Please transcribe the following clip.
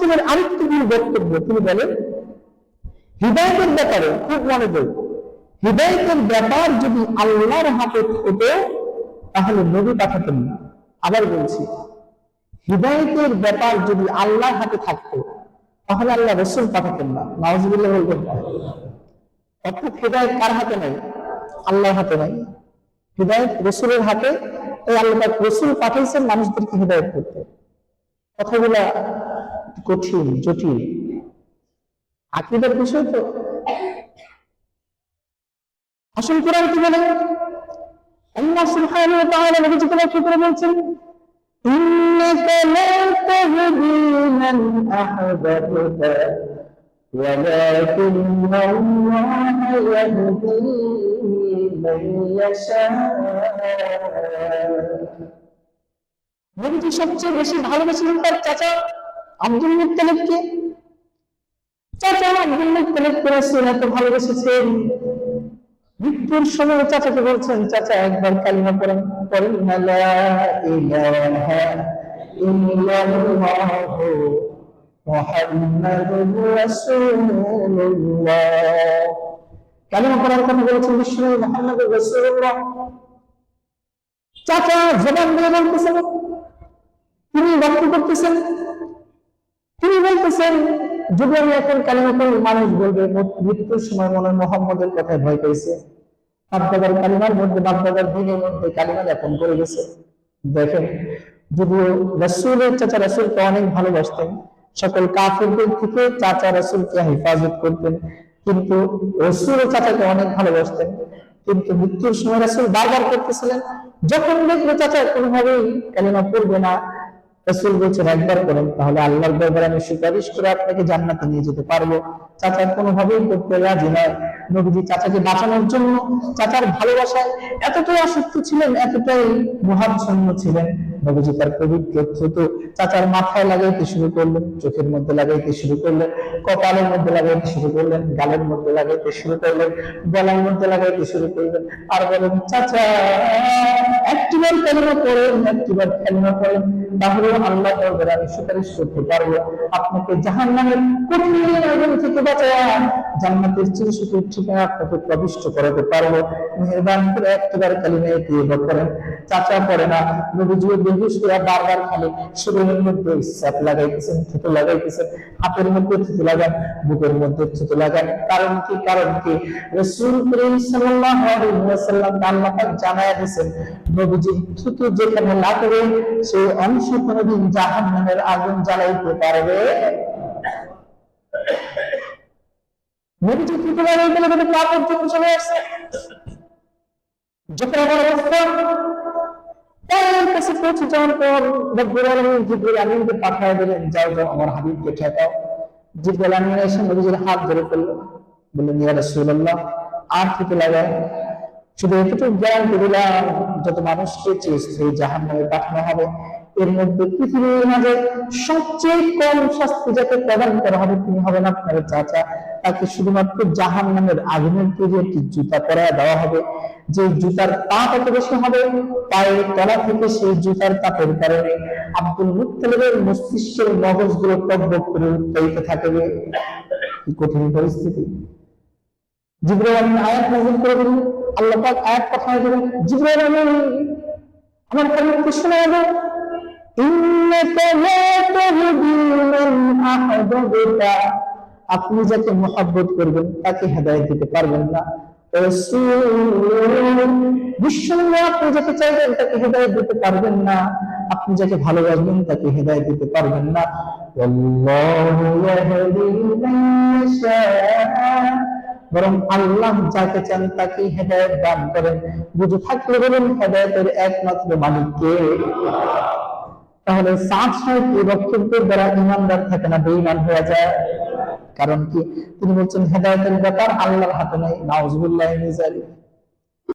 রসুলের আরেকটি বক্তব্য, তিনি বলেন হিদায়াতের ব্যাপারে খুব মনোযোগ, হিদায়াতের ব্যাপার যদি আল্লাহর হাতে হতো তাহলে নবী পাঠাতেন না। আবার বলছি, হিদায়াতের ব্যাপার যদি আল্লাহর হাতে থাকতো তাহলে আল্লাহ রসুল পাঠাতেন না। নাউজুবিল্লাহ বলবেন না। অর্থাৎ হিদায়াত কার হাতে নাই? আল্লাহর হাতে নাই, হিদায়াত রসুলের হাতে। এই আল্লাহ রসুল পাঠাইছেন মানুষদেরকে হিদায়াত করতে। কথাগুলা কঠিন, জটিল, আকীদার বিষয় তো। আসল কোরআন কি বলে? আল্লাহ সুবহানাহু ওয়া তাআলা নবীজিকে লক্ষ্য করে বলছেন, ইন্নাকা লা তাহদি মান আহবাবতা ওয়ালাকিন্না আল্লাহা ইয়াহদি মান ইয়াশা। নবীজি সবচেয়ে বেশি ভালোবাসেন তার চাচা আব্দুল মুত্তালিবকে। চাচা আব্দুল মুত্তালিবকে রাসূল এত ভালোবেসেছেন, মৃত্যুর সময় চাচাকে বলছেন, চাচা একবার কালিমা পড়েন, পড়েন লা ইলাহা ইল্লাল্লাহু মুহাম্মাদুর রাসূলুল্লাহ। কালিমা পড়ার কথা বলেছেন বিশ্বনবী মুহাম্মদুর রাসূলুল্লাহ। চাচা জবান দিয়ে বলতেছেন, তিনি ব্যক্ত করতেছেন, তিনি বলতেছেন যদি আমি এখন কালিমা পড়ি মানুষ বলবে মৃত্যুর সময় মনে মোহাম্মদের কথায় ভয় পেয়েছে, বাপদাদার কালিমার মধ্যে, বাপদাদার দিনের মধ্যে কালিমা জ্ঞাপন করে গেছে। দেখেন, যদিও রাসূলের চাচা রাসূলকে অনেক ভালোবাসতেন, সকল কাফিরদের থেকে চাচা রাসূলকে হেফাজত করতেন, কিন্তু রাসূলের চাচাকে অনেক ভালোবাসতেন। কিন্তু মৃত্যুর সময় রাসূল বারবার করতেছিলেন, যখন দেখবে চাচা কোনোভাবেই কালিমা পড়বে না, রাসূল বলছেন একবার করেন, তাহলে আল্লাহর দরবারে আমি সুপারিশ করে আপনাকে জান্নাতে নিয়ে যেতে পারবো। চাচা কোনোভাবেই করতে রাজি নয়। নবীজি চাচাকে বাঁচানোর জন্য চাচার ভালোবাসায় এতটাই আসক্ত ছিলেন, এতটাই মহাচ্ছন্ন ছিলেন, নবীজি তার পবিত্র থুতু চাচার মাথায় লাগাইতে শুরু করলেন, চোখের মধ্যে লাগাইতে শুরু করলেন, কপালের মধ্যে লাগাইতে শুরু করলেন, গালের মধ্যে লাগাইতে শুরু করলেন, গলার মধ্যে লাগাইতে শুরু করলেন, আর বলেন চাচা একটিবার কালিমা পড়েন, একটিবার কালিমা পড়েন, তাহলে আল্লাহ দরবারে আমি সুপারিশ করতে পারবো, আপনাকে জাহান্নামের কঠিন আগুন থেকে বাঁচায়া জান্নাতের চিরসুখের ঠিকানা আপনাকে প্রবিষ্ট করাতে পারবো। মেহেরবানি করে একটিবার কালিমা দিয়ে করেন। চাচা পড়ে না, নবীজি বেহুশ করে বারবার খালি শরীরের মধ্যে চাপ লাগাইতেছেন, থুতু লাগাইতেছেন, হাতের মধ্যে থুতু লাগান, বুকের মধ্যে থুতু লাগান। কারণ কি? কারণ কি? রাসূল করিম সাল্লাল্লাহু আলাইহি ওয়াসাল্লাম আল্লাহ পাক জানায়া দিয়েছেন, নবীজি থুতু যেখানে লাগবে সেই অংশ কোনদিন জাহান্নামের আগুন জ্বালাইতে পারবে। নবীজি থুতু লাগাইতে লাগাইতে পা পর্যন্ত চলে আসছে। যখন আমার অবস্থা তার কাছে পৌঁছে যাওয়ার পর রব্বুল আলামিন জিবরিল আমিনকে পাঠিয়ে দিলেন, যাও যাও আমার হাবিবকে ঠেকাও। জিবরিল আমিন এসে নবীজির হাত ধরে ফেলল, বললেন ইয়া রাসূলুল্লাহ আর থুতু লাগাও। শুধু এতটুকু গ্যারান্টি দিলাম, যত মানুষকে চিরস্থায়ী জাহান্নামে পাঠানো হবে এর মধ্যে পৃথিবীর মাঝে সবচেয়ে কম শাস্তি যাকে প্রদান করা হবে তিনি হবেন আপনার চাচা। তাকে শুধুমাত্র জাহান্নামের আগুনের তৈরি একটি জুতা পরায় দেওয়া হবে, যে জুতার পা কত বেশি হবে, পায়ের তলা থেকে সেই জুতার তাপের কারণে আব্দুল মুত্তালিবের মস্তিষ্কের মগজগুলো টকবক করে উত্তারিত থাকবে। কি কঠিন পরিস্থিতি! জিবরাইল আমিন আয়াত নাযিল করে দিলেন, আল্লাহ পাক আয়াত পাঠিয়ে দিলেন, জিবরাইল আমিন আমার কাছে শোনাবে, ইন্নাকা লা তাহদি মান আহবাবতা, আপনি যাকে মহব্বত করবেন তাকে হেদায়েত দিতে পারবেন না। বিশ্বনবী আপনি যাকে চাইবেন তাকে হেদায়েত দিতে পারবেন না, আপনি যাকে ভালোবাসবেন তাকে হেদায়েত দিতে পারবেন না। আল্লাহু ইয়াহদি মান ইয়াশা, বরং আল্লাহ যাকে চান তাকে হেদায়েত দান করেন। বুঝে থাকলে বলুন হেদায়েতের একমাত্র মালিক কে? তাহলে সাত সাহেব এই বক্তব্যের দ্বারা ইমানদার থাকে না, বেঈমান হয়ে যায়। কারণ কি? তিনি বলছেন হেদায়েতের ব্যাপার আল্লাহর হাতে নাই। নাউজুবিল্লাহি মিন যালিক।